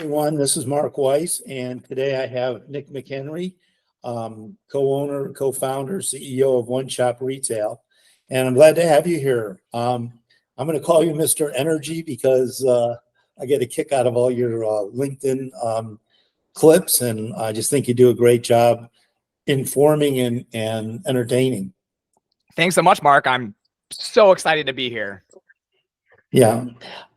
everyone. This is Mark Weiss, and today I have Nick McHenry, co-owner, co-founder, CEO of OneShop Retail, and I'm glad to have you here. I'm going to call you Mr. Energy because I get a kick out of all your LinkedIn clips, and I just think you do a great job informing and entertaining. Thanks so much, Mark. I'm so excited to be here. Yeah.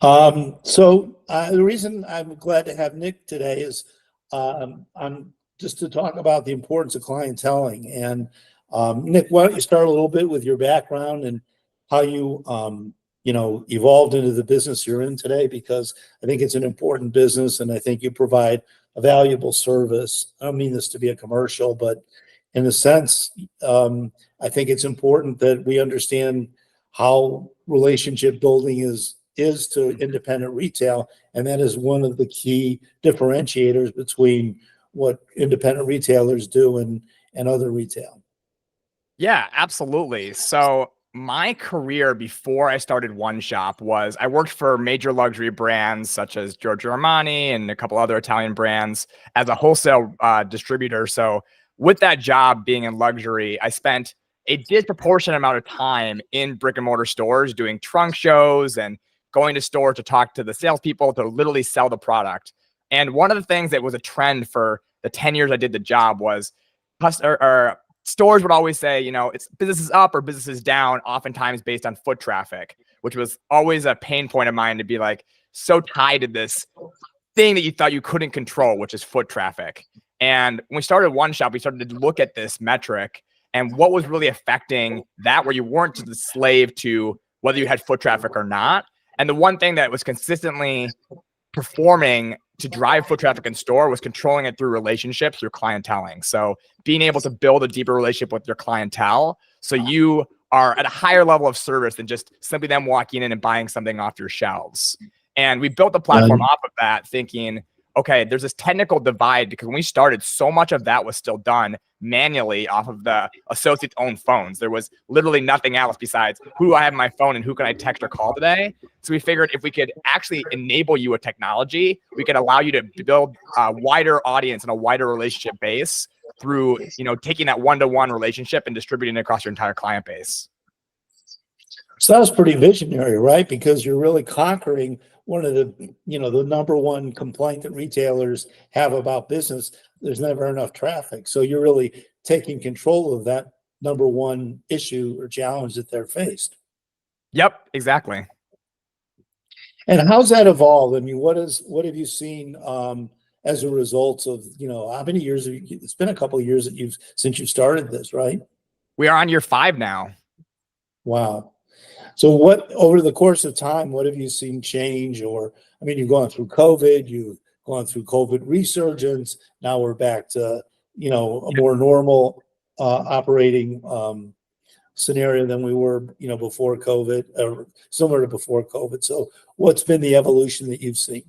The reason I'm glad to have Nick today is I'm just to talk about the importance of clienteling. And Nick, why don't you start a little bit with your background and how you evolved into the business you're in today, because I think it's an important business and I think you provide a valuable service. I don't mean this to be a commercial, but in a sense, I think it's important that we understand how relationship building is to independent retail, and that is one of the key differentiators between what independent retailers do and other retail. Yeah, absolutely. So my career before I started OneShop was I worked for major luxury brands such as Giorgio Armani and a couple other Italian brands as a wholesale distributor. So with that job being in luxury, I spent a disproportionate amount of time in brick and mortar stores doing trunk shows and going to stores to talk to the salespeople to literally sell the product. And one of the things that was a trend for the 10 years I did the job was stores would always say, it's business is up or business is down, oftentimes based on foot traffic, which was always a pain point of mine to be like so tied to this thing that you thought you couldn't control, which is foot traffic. And when we started OneShop, we started to look at this metric and what was really affecting that, where you weren't just the slave to whether you had foot traffic or not. And the one thing that was consistently performing to drive foot traffic in store was controlling it through relationships, through clienteling. So being able to build a deeper relationship with your clientele so you are at a higher level of service than just simply them walking in and buying something off your shelves. And we built the platform off of that thinking, okay, there's this technical divide, because when we started, so much of that was still done manually off of the associates' own phones. There was literally nothing else besides who do I have on my phone and who can I text or call today. So we figured if we could actually enable you with technology, we could allow you to build a wider audience and a wider relationship base through, taking that one-to-one relationship and distributing it across your entire client base. So that was pretty visionary, right? Because you're really conquering one of the, the number one complaint that retailers have about business. There's never enough traffic. So you're really taking control of that number one issue or challenge that they're faced. Yep, exactly. And how's that evolved? I mean, what have you seen as a result of, how many years it's been a couple of years since you started this, right? We are on year 5 now. Wow. So what, over the course of time, what have you seen change? Or, I mean, you've gone through COVID, you've gone through COVID resurgence. Now we're back to, a more normal operating scenario than we were, before COVID, or similar to before COVID. So what's been the evolution that you've seen?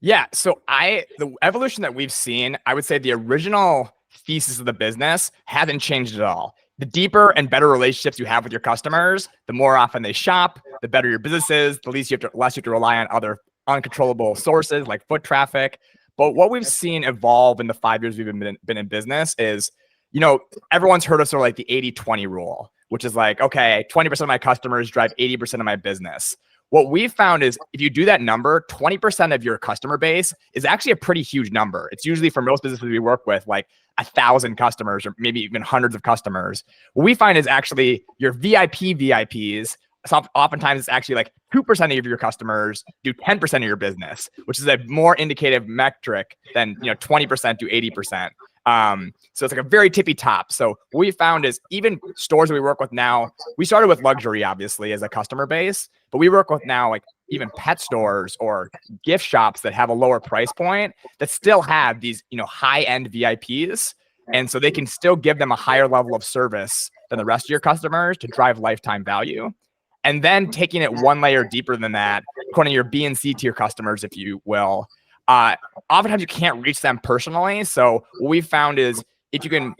Yeah, so the evolution that we've seen, I would say the original thesis of the business hasn't changed at all. The deeper and better relationships you have with your customers, the more often they shop, the better your business is, the less you have to rely on other uncontrollable sources like foot traffic. But what we've seen evolve in the 5 years we've been in business is, everyone's heard of sort of like the 80-20 rule, which is like, okay, 20% of my customers drive 80% of my business. What we've found is if you do that number, 20% of your customer base is actually a pretty huge number. It's usually, for most businesses we work with, like 1,000 customers or maybe even hundreds of customers. What we find is actually your VIPs, so oftentimes it's actually like 2% of your customers do 10% of your business, which is a more indicative metric than 20% to 80%. So it's like a very tippy top. So what we found is even stores that we work with now, we started with luxury, obviously, as a customer base, but we work with now like even pet stores or gift shops that have a lower price point that still have these, high-end VIPs. And so they can still give them a higher level of service than the rest of your customers to drive lifetime value. And then taking it one layer deeper than that, according to your B and C tier customers, if you will, oftentimes you can't reach them personally. So what we've found is if you can,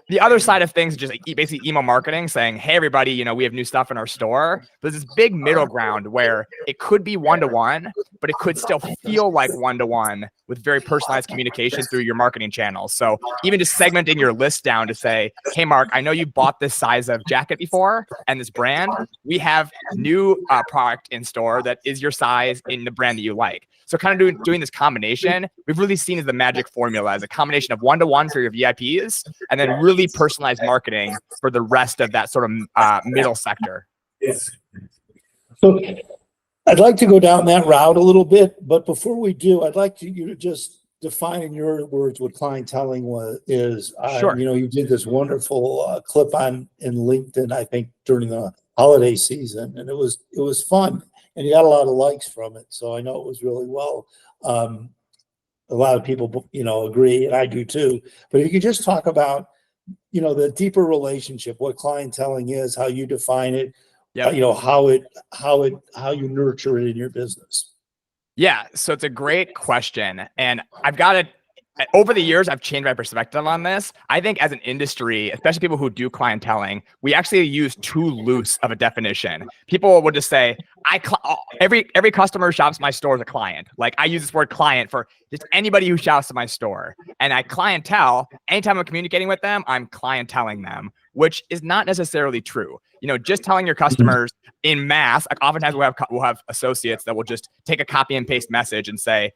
the other side of things, just basically email marketing saying, hey, everybody, we have new stuff in our store. But there's this big middle ground where it could be one-to-one, but it could still feel like one-to-one with very personalized communication through your marketing channels. So even just segmenting your list down to say, hey, Mark, I know you bought this size of jacket before and this brand. We have new product in store that is your size in the brand that you like. So kind of doing this combination, we've really seen as the magic formula as a combination of one-to-one for your VIPs and then really personalized marketing for the rest of that sort of middle sector. Yes. So I'd like to go down that route a little bit, but before we do, I'd like you to just define in your words what clienteling is. Sure. You did this wonderful clip in LinkedIn, I think during the holiday season, and it was fun, and you got a lot of likes from it. So I know it was really well. A lot of people, agree, and I do too. But if you could just talk about, the deeper relationship, what clienteling is, how you define it, how you nurture it in your business. Yeah, so it's a great question, and I've got it. Over the years, I've changed my perspective on this. I think as an industry, especially people who do clienteling, we actually use too loose of a definition. People would just say, every customer who shops my store is a client. Like I use this word client for just anybody who shops at my store. And I clientele, anytime I'm communicating with them, I'm clienteling them, which is not necessarily true. Just telling your customers in mass, like oftentimes we'll have associates that will just take a copy and paste message and say,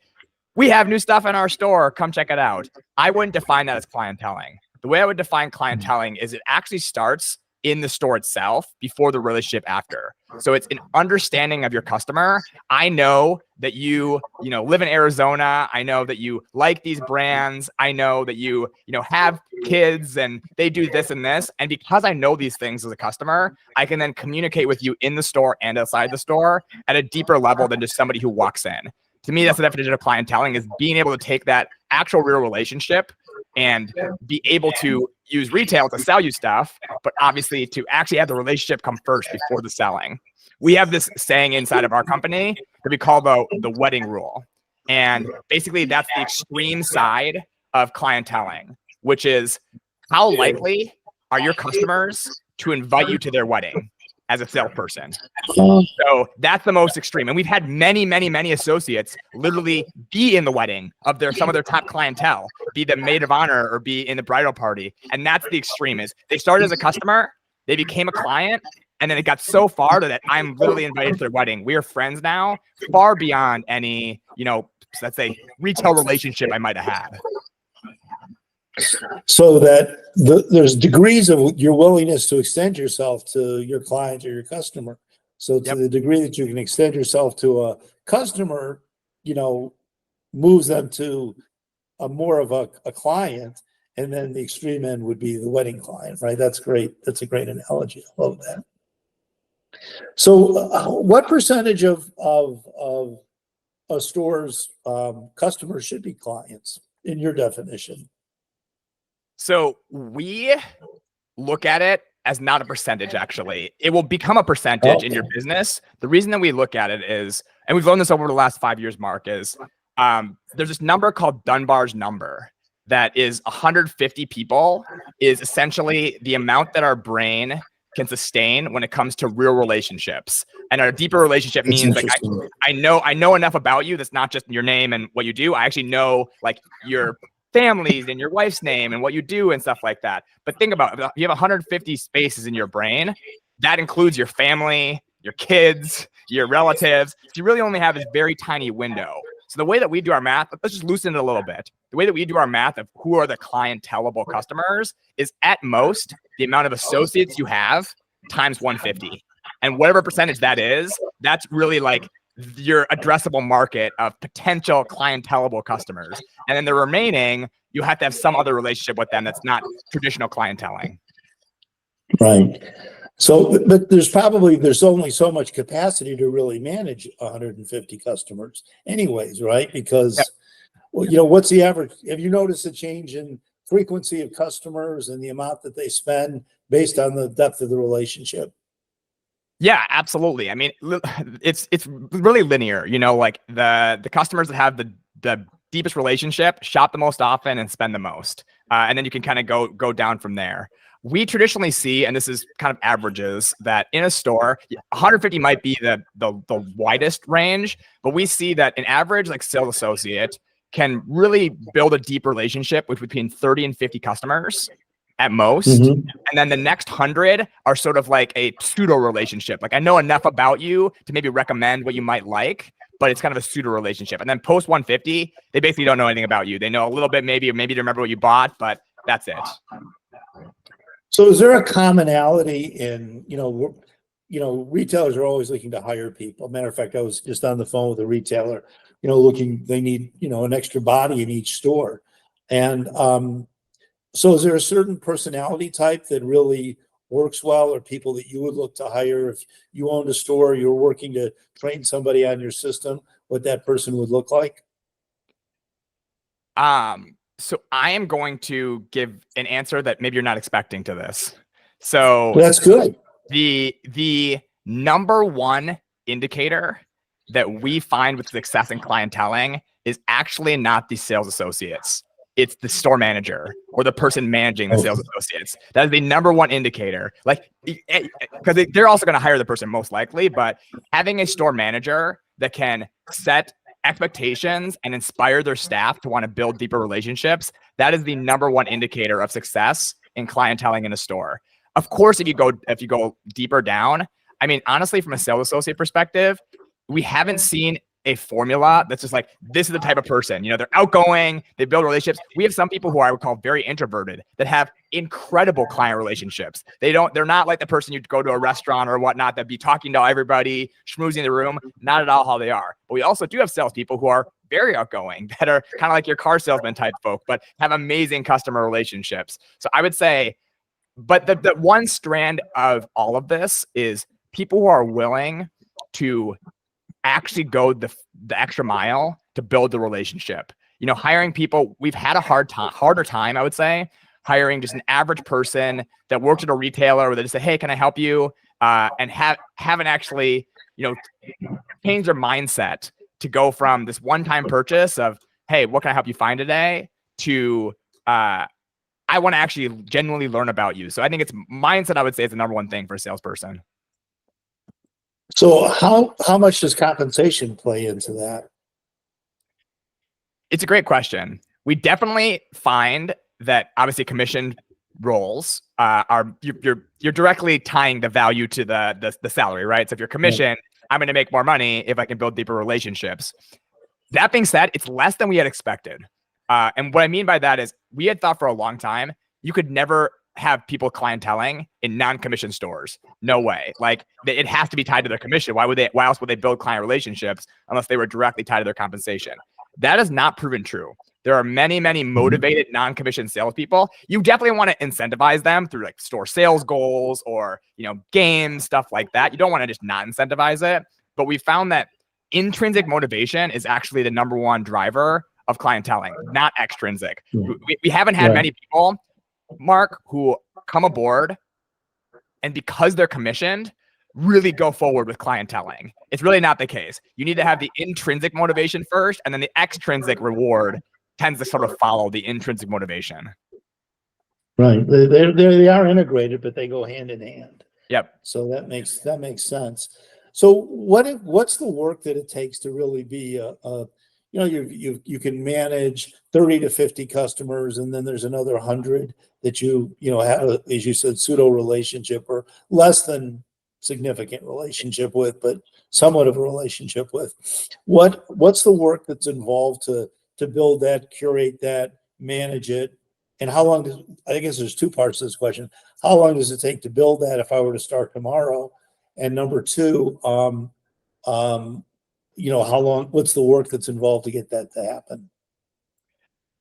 we have new stuff in our store, come check it out. I wouldn't define that as clienteling. The way I would define clienteling is it actually starts in the store itself before the relationship after. So it's an understanding of your customer. I know that you live in Arizona. I know that you like these brands. I know that you have kids and they do this and this. And because I know these things as a customer, I can then communicate with you in the store and outside the store at a deeper level than just somebody who walks in. To me, that's the definition of clienteling, is being able to take that actual real relationship and be able to use retail to sell you stuff, but obviously to actually have the relationship come first before the selling. We have this saying inside of our company that we call the wedding rule. And basically that's the extreme side of clienteling, which is how likely are your customers to invite you to their wedding as a salesperson? So that's the most extreme. And we've had many, many, many associates literally be in the wedding of some of their top clientele, be the maid of honor or be in the bridal party. And that's the extreme, is they started as a customer, they became a client, and then it got so far that I'm literally invited to their wedding. We are friends now, far beyond any, let's say retail relationship I might have had. So that there's degrees of your willingness to extend yourself to your client or your customer. So to the degree that you can extend yourself to a customer, moves them to a more of a client, and then the extreme end would be the wedding client, right? That's great. That's a great analogy. I love that. So what percentage of a store's customers should be clients in your definition? So we look at it as not a percentage, actually. It will become a percentage in your business. The reason that we look at it is, and we've learned this over the last 5 years, Mark, is there's this number called Dunbar's number that is 150 people is essentially the amount that our brain can sustain when it comes to real relationships. And a deeper relationship means like I know enough about you that's not just your name and what you do. I actually know like your families and your wife's name and what you do and stuff like that. But think about it. You have 150 spaces in your brain. That includes your family, your kids, your relatives. So you really only have this very tiny window. So the way that we do our math, let's just loosen it a little bit. The way that we do our math of who are the clientelable customers is at most the amount of associates you have times 150. And whatever percentage that is, that's really like your addressable market of potential clientelable customers. And then the remaining, you have to have some other relationship with them that's not traditional clienteling. Right. So, but there's only so much capacity to really manage 150 customers anyways, right? Because, what's the average? Have you noticed a change in frequency of customers and the amount that they spend based on the depth of the relationship? Yeah, absolutely. I mean, it's really linear, like the customers that have the deepest relationship shop the most often and spend the most. And then you can kind of go down from there. we traditionally see, and this is kind of averages, that in a store, 150 might be the widest range, but we see that an average like sales associate can really build a deep relationship with between 30 and 50 customers at most. Mhm. And then the next 100 are sort of like a pseudo relationship. Like I know enough about you to maybe recommend what you might like, but it's kind of a pseudo relationship. And then post 150, they basically don't know anything about you. They know a little bit maybe, or maybe they remember what you bought, but that's it. So is there a commonality in, retailers are always looking to hire people. Matter of fact, I was just on the phone with a retailer, they need, an extra body in each store. And so is there a certain personality type that really works well, or people that you would look to hire if you owned a store, you're working to train somebody on your system, what that person would look like? So I am going to give an answer that maybe you're not expecting to this. So That's good. the number one indicator that we find with success in clienteling is actually not the sales associates. It's the store manager or the person managing the sales associates. That is the number one indicator. Like, because they're also going to hire the person most likely, but having a store manager that can set expectations and inspire their staff to want to build deeper relationships, that is the number one indicator of success in clienteling in a store. Of course, if you go deeper down, I mean, honestly, from a sales associate perspective, we haven't seen a formula that's just like, this is the type of person, they're outgoing, they build relationships. We have some people who I would call very introverted that have incredible client relationships. They're not like the person you'd go to a restaurant or whatnot that'd be talking to everybody, schmoozing in the room, not at all how they are. But we also do have salespeople who are very outgoing, that are kind of like your car salesman type folk, but have amazing customer relationships. So I would say, but the one strand of all of this is people who are willing to actually go the extra mile to build the relationship. Hiring people, we've had a harder time, I would say, hiring just an average person that worked at a retailer where they just say, hey, can I help you? And haven't actually, changed their mindset to go from this one-time purchase of, hey, what can I help you find today? To, I want to actually genuinely learn about you. So I think it's mindset, I would say, is the number one thing for a salesperson. So how much does compensation play into that? It's a great question. We definitely find that obviously commission roles are you're directly tying the value to the salary, right? So if you're commission, I'm going to make more money if I can build deeper relationships. That being said, it's less than we had expected. And what I mean by that is we had thought for a long time, you could never have people clienteling in non-commission stores. No way. Like it has to be tied to their commission. Why else would they build client relationships unless they were directly tied to their compensation? That is not proven true. There are many, many motivated non-commissioned salespeople. You definitely want to incentivize them through like store sales goals or, games, stuff like that. You don't want to just not incentivize it. But we found that intrinsic motivation is actually the number one driver of clienteling, not extrinsic. We haven't had many people, Mark, who come aboard and because they're commissioned, really go forward with clienteling. It's really not the case. You need to have the intrinsic motivation first, and then the extrinsic reward tends to sort of follow the intrinsic motivation. Right. They are integrated, but they go hand in hand. Yep. So that makes sense. So what's the work that it takes to really be you can manage 30 to 50 customers, and then there's another 100 that you have, as you said, pseudo relationship or less than significant relationship with, but somewhat of a relationship with. What's the work that's involved to build that, curate that, manage it, and how long I guess there's two parts to this question. How long does it take to build that if I were to start tomorrow? And number two, how long, what's the work that's involved to get that to happen?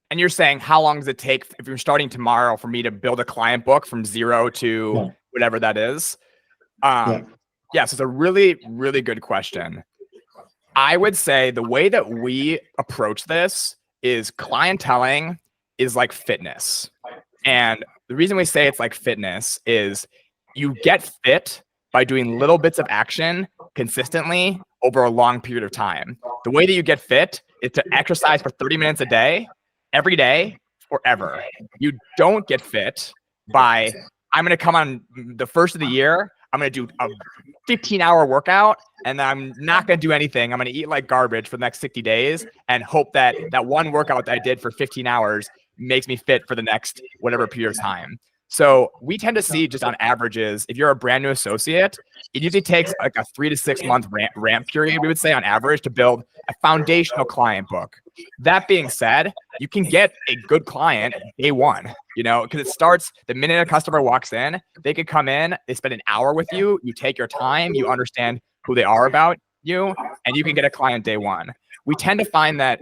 And you're saying, how long does it take if you're starting tomorrow for me to build a client book from zero to whatever that is? So it's a really, really good question. I would say the way that we approach this is clienteling is like fitness. And the reason we say it's like fitness is you get fit by doing little bits of action consistently over a long period of time. The way that you get fit is to exercise for 30 minutes a day, every day, forever. You don't get fit by I'm going to come on the first of the year. I'm going to do a 15-hour workout, and I'm not going to do anything. I'm going to eat like garbage for the next 60 days and hope that that one workout that I did for 15 hours makes me fit for the next whatever period of time. So we tend to see just on averages, if you're a brand new associate, it usually takes like a 3 to 6 month ramp period, we would say on average, to build a foundational client book. That being said, you can get a good client day one, because it starts the minute a customer walks in. They could come in, they spend an hour with you, you take your time, you understand who they are about you, and you can get a client day one. We tend to find that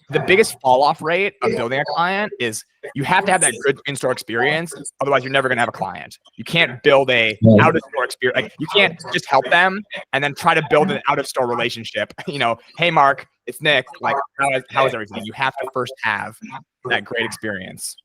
the biggest fall off rate of building a client is you have to have that good in-store experience. Otherwise, you're never going to have a client. You can't build a out-of-store experience. Like, you can't just help them and then try to build an out-of-store relationship. Hey, Mark, it's Nick. Like, how is everything? You have to first have that great experience.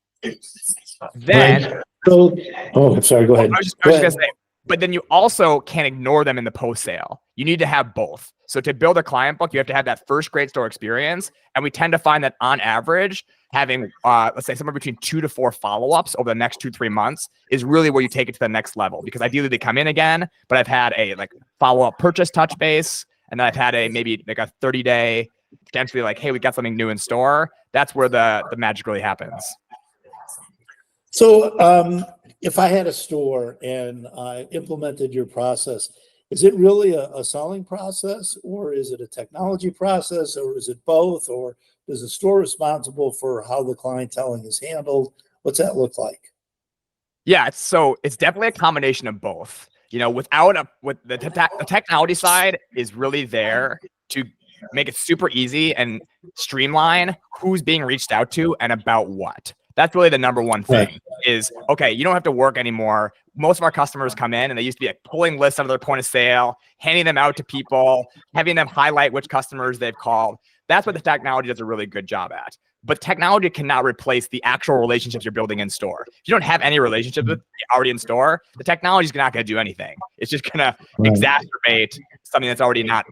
Then, right. So, sorry, go ahead. I was just going to say, but then you also can't ignore them in the post-sale. You need to have both. So to build a client book, you have to have that first great store experience. And we tend to find that on average, having, let's say, somewhere between 2 to 4 follow-ups over the next 2-3 months is really where you take it to the next level. Because ideally they come in again, but I've had a follow-up purchase touch base, and then I've had maybe a 30-day, potentially hey, we got something new in store. That's where the magic really happens. So if I had a store and I implemented your process, is it really a selling process, or is it a technology process, or is it both, or is the store responsible for how the clienteling is handled? What's that look like? Yeah, it's definitely a combination of both. With the technology side is really there to make it super easy and streamline who's being reached out to and about what. That's really the number one thing is, okay, you don't have to work anymore. Most of our customers come in and they used to be pulling lists out of their point of sale, handing them out to people, having them highlight which customers they've called. That's what the technology does a really good job at. But technology cannot replace the actual relationships you're building in store. If you don't have any relationships with already in store, the technology is not going to do anything. It's just going to exacerbate something that's already not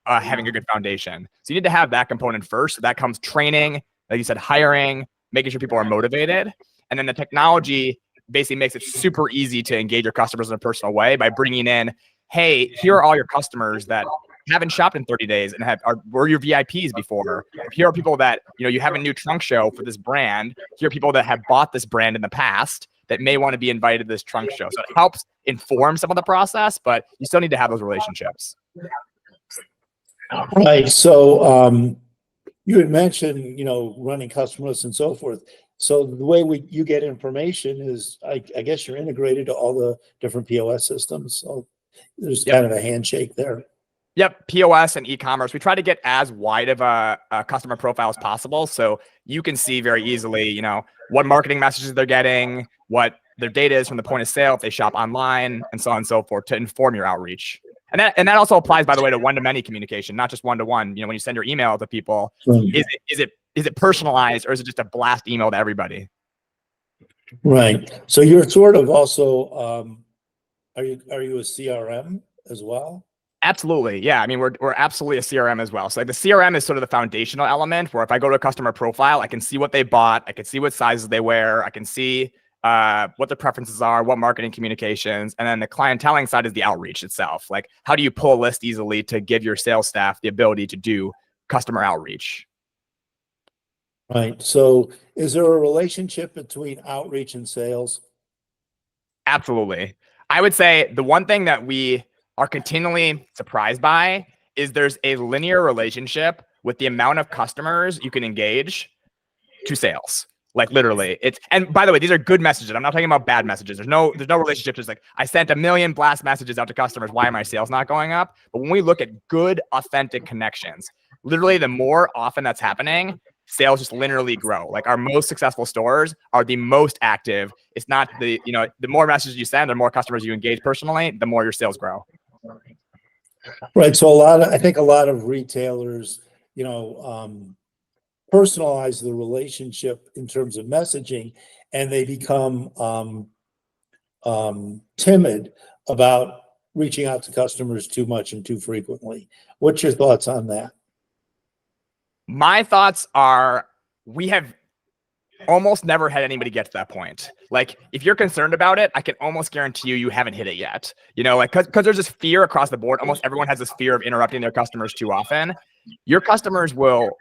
having a good foundation. So you need to have that component first. So that comes training, like you said, hiring, making sure people are motivated. And then the technology basically makes it super easy to engage your customers in a personal way by bringing in, hey, here are all your customers that haven't shopped in 30 days and were your VIPs before. Here are people that, you have a new trunk show for this brand. Here are people that have bought this brand in the past that may want to be invited to this trunk show. So it helps inform some of the process, but you still need to have those relationships. Right. So you had mentioned, running customer lists and so forth. So the way you get information is, I guess you're integrated to all the different POS systems. So there's kind of a handshake there. Yep, POS and e-commerce. We try to get as wide of a customer profile as possible, so you can see very easily, what marketing messages they're getting, what their data is from the point of sale if they shop online, and so on and so forth to inform your outreach. And that also applies, by the way, to one-to-many communication, not just one-to-one. When you send your email to people, is it personalized, or is it just a blast email to everybody? Right. So you're sort of also, are you a CRM as well? Absolutely. Yeah. I mean, we're absolutely a CRM as well. So the CRM is sort of the foundational element where if I go to a customer profile, I can see what they bought. I can see what sizes they wear. I can see what their preferences are, what marketing communications. And then the clienteling side is the outreach itself. Like, how do you pull a list easily to give your sales staff the ability to do customer outreach? Right. So is there a relationship between outreach and sales? Absolutely. I would say the one thing that we are continually surprised by is there's a linear relationship with the amount of customers you can engage to sales. Like, literally, and by the way, these are good messages. I'm not talking about bad messages. There's no relationship. Just I sent 1 million blast messages out to customers. Why are my sales not going up? But when we look at good, authentic connections, literally the more often that's happening, sales just linearly grow. Like, our most successful stores are the most active. It's not the more messages you send, the more customers you engage personally, the more your sales grow. Right. So I think a lot of retailers, personalize the relationship in terms of messaging, and they become timid about reaching out to customers too much and too frequently. What's your thoughts on that? My thoughts are, we have almost never had anybody get to that point. Like, if you're concerned about it, I can almost guarantee you haven't hit it yet. You know, like, because there's this fear across the board. Almost everyone has this fear of interrupting their customers too often. Your customers will,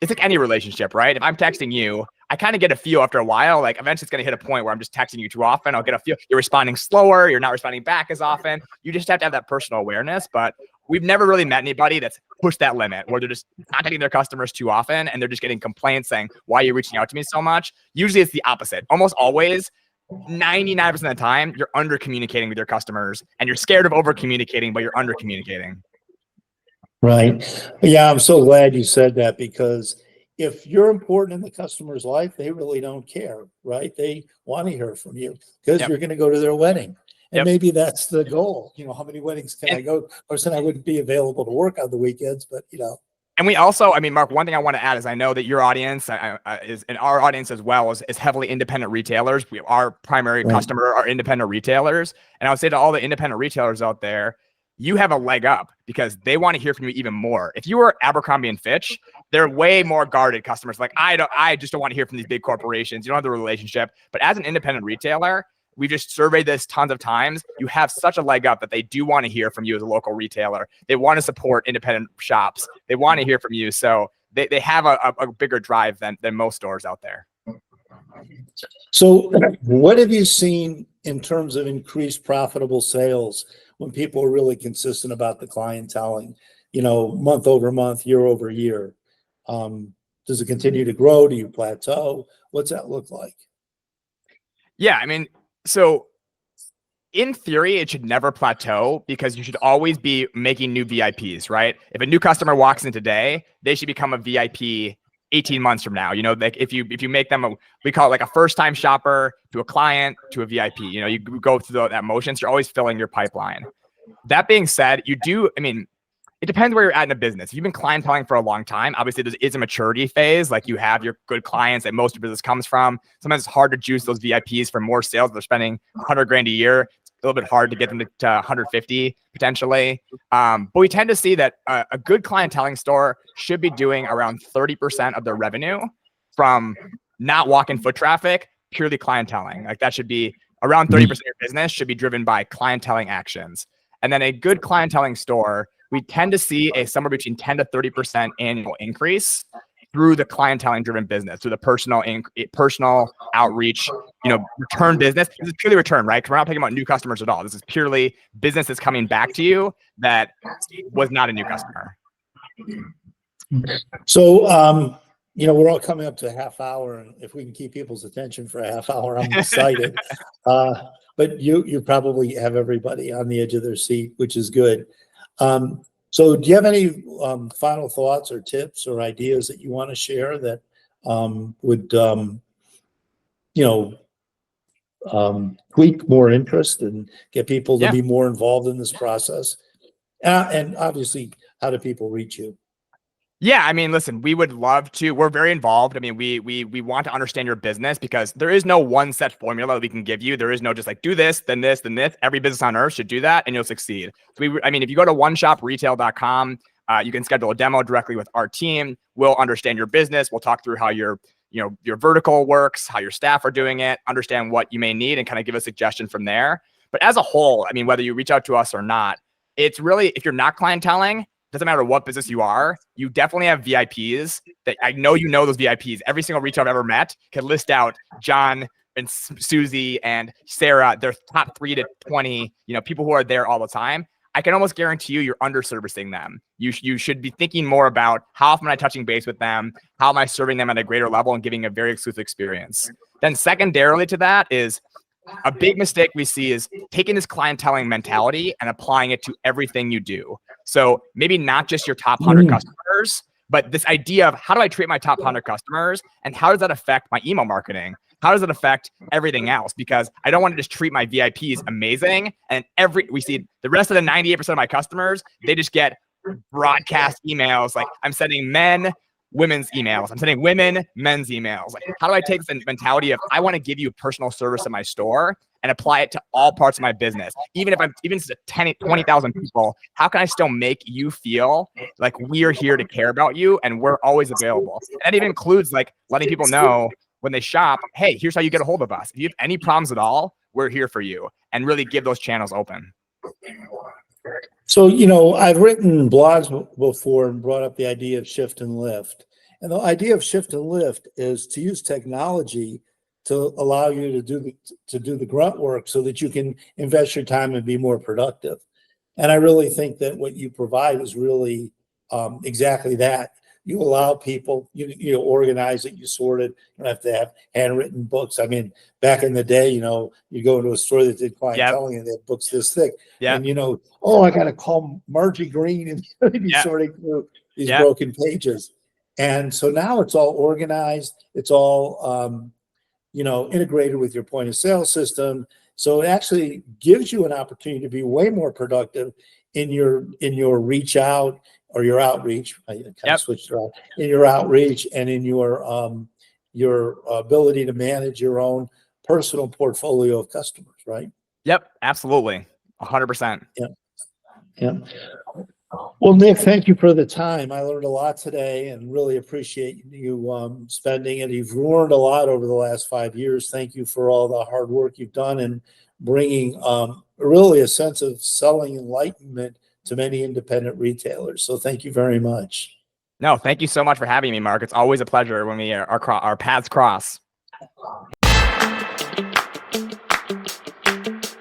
it's like any relationship, right? If I'm texting you, I kind of get a feel after a while, like eventually it's going to hit a point where I'm just texting you too often. I'll get a feel you're responding slower. You're not responding back as often. You just have to have that personal awareness. But we've never really met anybody that's pushed that limit where they're just contacting their customers too often and they're just getting complaints saying, why are you reaching out to me so much? Usually it's the opposite. Almost always, 99% of the time, you're under communicating with your customers and you're scared of over communicating, but you're under communicating. Right. Yeah, I'm so glad you said that, because if you're important in the customer's life, they really don't care, right? They want to hear from you because Yep. you're going to go to their wedding. And Yep. maybe that's the goal. You know, how many weddings can I go? Of course, I wouldn't be available to work on the weekends, but you know. And we also, I mean, Mark, one thing I want to add is I know that your audience is, and our audience as well, is heavily independent retailers. Our primary customer are independent retailers. And I would say to all the independent retailers out there, you have a leg up because they want to hear from you even more. If you were Abercrombie and Fitch, they're way more guarded customers. Like, I just don't want to hear from these big corporations. You don't have the relationship. But as an independent retailer, we've just surveyed this tons of times. You have such a leg up that they do want to hear from you as a local retailer. They want to support independent shops. They want to hear from you. So they have a bigger drive than most stores out there. So what have you seen in terms of increased profitable sales when people are really consistent about the clienteling, you know, month over month, year over year? Does it continue to grow? Do you plateau? What's that look like? Yeah, I mean, so in theory, it should never plateau because you should always be making new VIPs, right? If a new customer walks in today, they should become a VIP 18 months from now. You know, like if you make them we call it like a first-time shopper to a client to a VIP. You know, you go through that motions. You're always filling your pipeline. That being said, I mean, it depends where you're at in a business. If you've been clienteling for a long time, obviously there is a maturity phase. Like, you have your good clients that most of your business comes from. Sometimes it's hard to juice those VIPs for more sales. They're spending $100,000 a year. It's a little bit hard to get them to 150 potentially. But we tend to see that a good clienteling store should be doing around 30% of their revenue from not walk-in foot traffic, purely clienteling. Like, that should be around 30% of your business should be driven by clienteling actions. And then a good clienteling store, we tend to see a somewhere between 10 to 30% annual increase through the clienteling driven business, through the personal outreach, you know, return business. This is purely return, right? Because we're not talking about new customers at all. This is purely business that's coming back to you that was not a new customer. So, you know, we're all coming up to a half hour, and if we can keep people's attention for a half hour, I'm excited. But you probably have everybody on the edge of their seat, which is good. So do you have any final thoughts or tips or ideas that you want to share that would, you know, tweak more interest and get people to be more involved in this process? And obviously, how do people reach you? Yeah, I mean, listen, we would love to. We're very involved. I mean, we want to understand your business because there is no one set formula that we can give you. There is no just like do this, then this, then this. Every business on earth should do that, and you'll succeed. So I mean, if you go to oneshopretail.com, you can schedule a demo directly with our team. We'll understand your business. We'll talk through how your vertical works, how your staff are doing it, understand what you may need, and kind of give a suggestion from there. But as a whole, I mean, whether you reach out to us or not, it's really, if you're not clienteling, doesn't matter what business you are, you definitely have VIPs that I know you know those VIPs. Every single retailer I've ever met can list out John and Susie and Sarah, their top 3 to 20, you know, people who are there all the time. I can almost guarantee you're under-servicing them. You should be thinking more about how often am I touching base with them? How am I serving them at a greater level and giving a very exclusive experience? Then secondarily to that is, a big mistake we see is taking this clienteling mentality and applying it to everything you do. So maybe not just your top 100 customers, but this idea of how do I treat my top 100 customers and how does that affect my email marketing? How does it affect everything else? Because I don't want to just treat my VIPs amazing. And we see the rest of the 98% of my customers, they just get broadcast emails. Like, I'm sending women's emails. I'm sending women, men's emails. Like, how do I take the mentality of I want to give you personal service in my store and apply it to all parts of my business? Even if it's 20,000 people, how can I still make you feel like we're here to care about you and we're always available? And that even includes like letting people know when they shop, hey, here's how you get a hold of us. If you have any problems at all, we're here for you, and really give those channels open. So, you know, I've written blogs before and brought up the idea of shift and lift. And the idea of shift and lift is to use technology to allow you to do the grunt work so that you can invest your time and be more productive. And I really think that what you provide is really exactly that. You allow people, you organize it, you sort it. You don't have to have handwritten books. I mean, back in the day, you know, you go into a store that did clienteling and they had books this thick. And, you know, oh, I got to call Margie Green and be sorting through these broken pages. And so now it's all organized. It's all, you know, integrated with your point of sale system. So it actually gives you an opportunity to be way more productive in your reach out or your outreach. I kind of switched around in your outreach and in your ability to manage your own personal portfolio of customers, right? Yep, absolutely. 100%. Yeah. Yeah. Well, Nick, thank you for the time. I learned a lot today and really appreciate you spending it. You've learned a lot over the last 5 years. Thank you for all the hard work you've done and bringing really a sense of selling enlightenment to many independent retailers. So thank you very much. No, thank you so much for having me, Mark. It's always a pleasure when our paths cross.